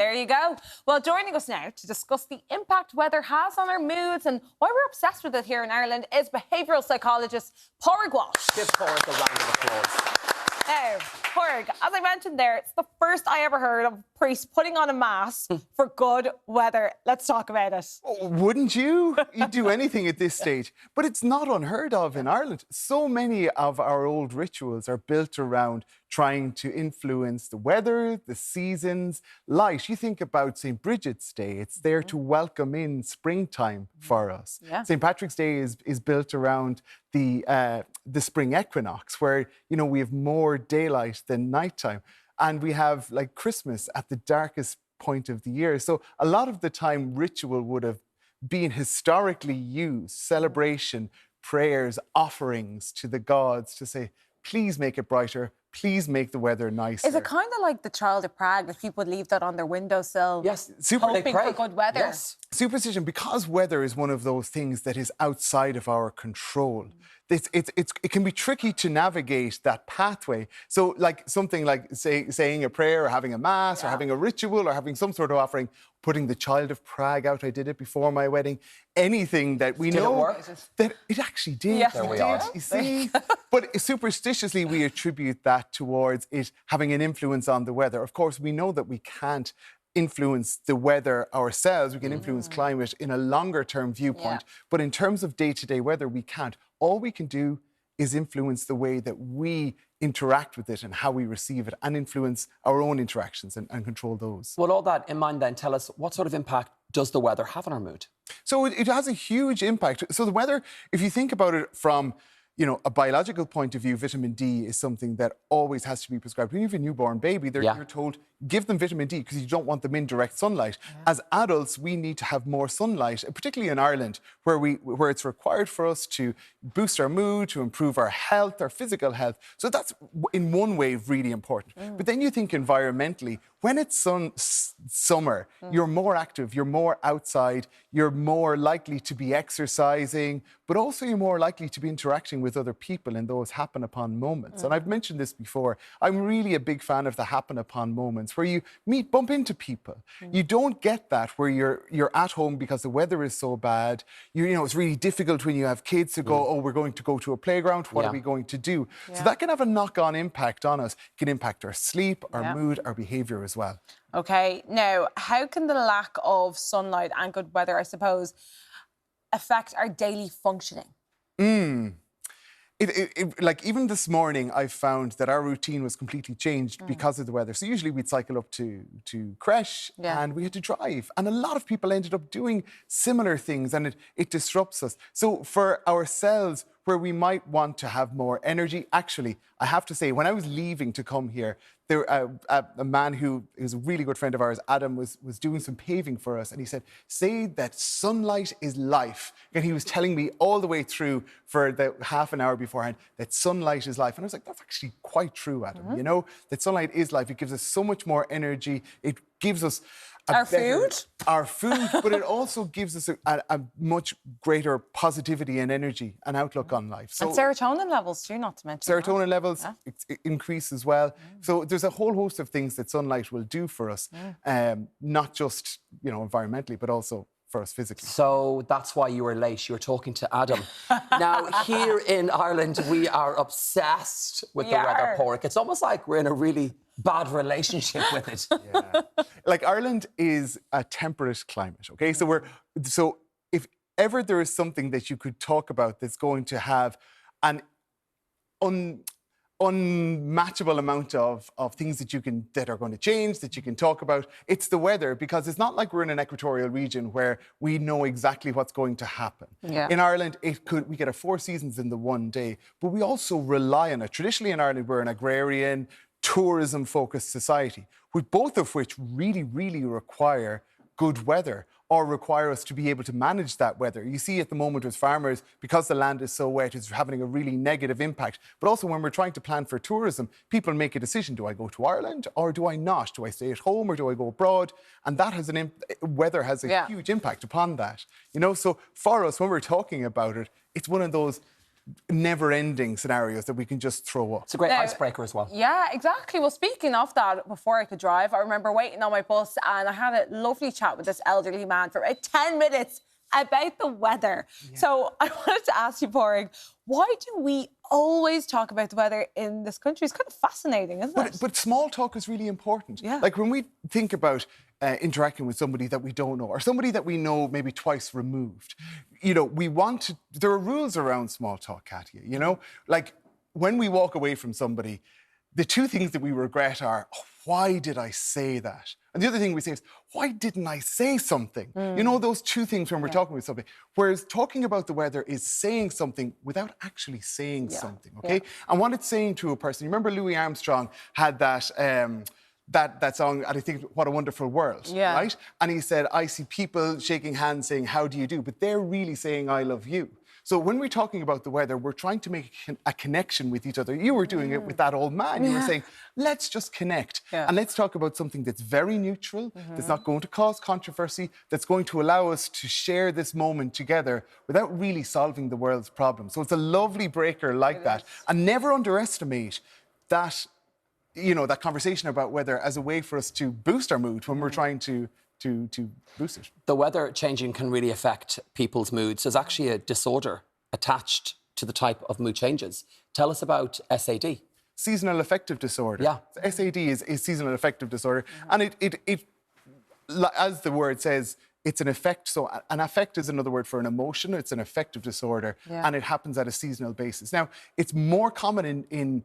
There you go. Well, joining us now to discuss the impact weather has on our moods and why we're obsessed with it here in Ireland is behavioural psychologist Pádraig Walsh. Give Pádraig a round of applause. Now, Pádraig, as I mentioned there, it's the first I ever heard of priests putting on a mask for good weather. Let's talk about it. Oh, wouldn't you? You'd do anything at this stage. But it's not unheard of in Ireland. So many of our old rituals are built around trying to influence the weather, the seasons, light. You think about St. Bridget's Day. It's there to welcome in springtime for us. Yeah. St. Patrick's Day is built around the spring equinox, where, you know, we have more daylight than nighttime. And we have, like, Christmas at the darkest point of the year. So a lot of the time, ritual would have been historically used, celebration, prayers, offerings to the gods to say, please make it brighter, please make the weather nicer. Is it kind of like the Child of Prague, that people would leave that on their windowsill? Yes, hoping for good weather. Yes. Superstition, because weather is one of those things that is outside of our control, it can be tricky to navigate that pathway. So, like, something like saying a prayer or having a mass or having a ritual or having some sort of offering, putting the Child of Prague out, I did it before my wedding, anything that we know it work? that it actually did. Yes, There we it are. did. You see? But superstitiously, we attribute that towards it having an influence on the weather. Of course, we know that we can't influence the weather ourselves. We can influence climate in a longer-term viewpoint. But in terms of day-to-day weather, we can't. All we can do is influence the way that we interact with it and how we receive it, and influence our own interactions and control those. With all that in mind, then, tell us, what sort of impact does the weather have on our mood? So it has a huge impact. So the weather, if you think about it from, you know, a biological point of view, vitamin D is something that always has to be prescribed. When you have a newborn baby, you're told, give them vitamin D because you don't want them in direct sunlight. As adults, we need to have more sunlight, particularly in Ireland, where it's required for us to boost our mood, to improve our health, our physical health. So that's, in one way, really important. But then you think environmentally, when it's summer, you're more active, you're more outside, you're more likely to be exercising, but also you're more likely to be interacting with other people in those happen-upon moments. And I've mentioned this before. I'm really a big fan of the happen-upon moments where you bump into people. You don't get that where you're at home because the weather is so bad. You know, it's really difficult when you have kids to go, oh, we're going to go to a playground. What are we going to do? So that can have a knock-on impact on us. It can impact our sleep, our mood, our behaviour as well. OK, now, how can the lack of sunlight and good weather, I suppose, affect our daily functioning? Like, even this morning, I found that our routine was completely changed because of the weather. So usually we'd cycle up to creche and we had to drive. And a lot of people ended up doing similar things, and it disrupts us. So for ourselves, where we might want to have more energy, actually, I have to say, when I was leaving to come here, there a man who is a really good friend of ours, Adam, was doing some paving for us, and he said, say that sunlight is life. And he was telling me all the way through for the half an hour beforehand that sunlight is life. And I was like, that's actually quite true, Adam, you know, that sunlight is life. It gives us so much more energy. It gives us our food, but it also gives us a much greater positivity and energy and outlook on life. So, and serotonin levels too, not to mention serotonin levels increase as well. So there's a whole host of things that sunlight will do for us, not just, you know, environmentally, but also for us physically. So that's why you were late. You were talking to Adam. Now, here in Ireland, we are obsessed with the weather, Pádraig. It's almost like we're in a really bad relationship with it. Like, Ireland is a temperate climate, OK? So if ever there is something that you could talk about that's going to have an unmatchable amount of things that are going to change, that you can talk about, it's the weather, because it's not like we're in an equatorial region where we know exactly what's going to happen. In Ireland, we get our 4 seasons in the one day, but we also rely on it. Traditionally in Ireland, we're an agrarian, tourism-focused society, with both of which really, really require good weather, or require us to be able to manage that weather. You see at the moment with farmers, because the land is so wet, it's having a really negative impact. But also when we're trying to plan for tourism, people make a decision, do I go to Ireland or do I not? Do I stay at home or do I go abroad? And that has weather has a huge impact upon that. You know, so for us, when we're talking about it, it's one of those never-ending scenarios that we can just throw up. It's a great icebreaker as well. Yeah, exactly. Well, speaking of that, before I could drive, I remember waiting on my bus and I had a lovely chat with this elderly man for about 10 minutes about the weather. Yeah. So I wanted to ask you, Pádraig, why do we always talk about the weather in this country? It's kind of fascinating, isn't it? But small talk is really important. Yeah. Like when we think about interacting with somebody that we don't know, or somebody that we know maybe twice removed, you know, there are rules around small talk, Katia, you know? Like when we walk away from somebody, the two things that we regret are, oh, why did I say that? And the other thing we say is, why didn't I say something? You know, those two things when we're talking about something. Whereas talking about the weather is saying something without actually saying something, okay? And what it's saying to a person, you remember Louis Armstrong had that that song, and I think, What a Wonderful World, right? And he said, I see people shaking hands saying, how do you do? But they're really saying, I love you. So when we're talking about the weather, we're trying to make a connection with each other. You were doing it with that old man. You were saying, let's just connect. And let's talk about something that's very neutral, that's not going to cause controversy, that's going to allow us to share this moment together without really solving the world's problems. So it's a lovely breaker like that. And never underestimate that, you know, that conversation about weather as a way for us to boost our mood when we're trying to boost it. The weather changing can really affect people's moods. There's actually a disorder attached to the type of mood changes. Tell us about SAD. Seasonal affective disorder. Yeah. SAD is seasonal affective disorder. And it, as the word says, it's an effect. So an affect is another word for an emotion. It's an affective disorder. And it happens at a seasonal basis. Now, it's more common in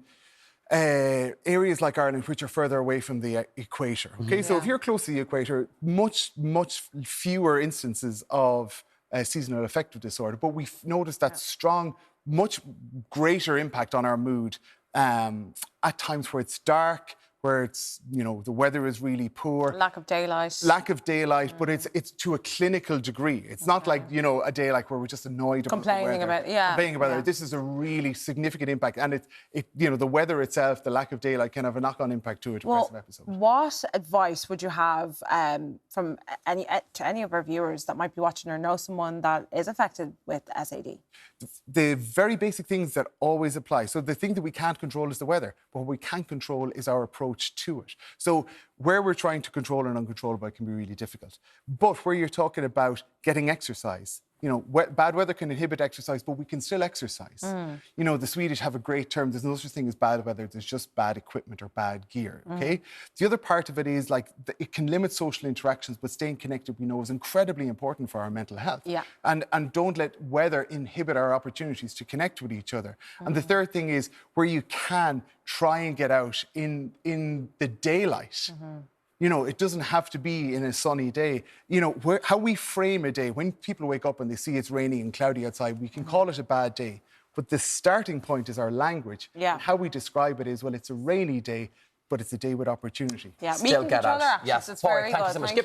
areas like Ireland, which are further away from the equator. Okay, so if you're close to the equator, much fewer instances of seasonal affective disorder. But we've noticed that strong, much greater impact on our mood at times where it's dark, where it's, you know, the weather is really poor. Lack of daylight. Lack of daylight, but it's to a clinical degree. It's not like, you know, a day like where we're just annoyed about the weather. Complaining about it. This is a really significant impact. And it you know, the weather itself, the lack of daylight can have a knock-on impact to a depressive episode. What advice would you have from any of our viewers that might be watching or know someone that is affected with SAD? The very basic things that always apply. So the thing that we can't control is the weather, but what we can control is our approach to it. So where we're trying to control an uncontrollable can be really difficult. But where you're talking about getting exercise, you know, bad weather can inhibit exercise, but we can still exercise. You know, the Swedish have a great term. There's no such thing as bad weather. There's just bad equipment or bad gear, okay? The other part of it is, like, it can limit social interactions, but staying connected, we know, is incredibly important for our mental health. And don't let weather inhibit our opportunities to connect with each other. And the third thing is, where you can, try and get out in the daylight. You know, it doesn't have to be in a sunny day. You know, how we frame a day, when people wake up and they see it's raining and cloudy outside, we can call it a bad day. But the starting point is our language. And how we describe it is, well, it's a rainy day, but it's a day with opportunity. Still get out. Yes, It's very good. Thank you so much.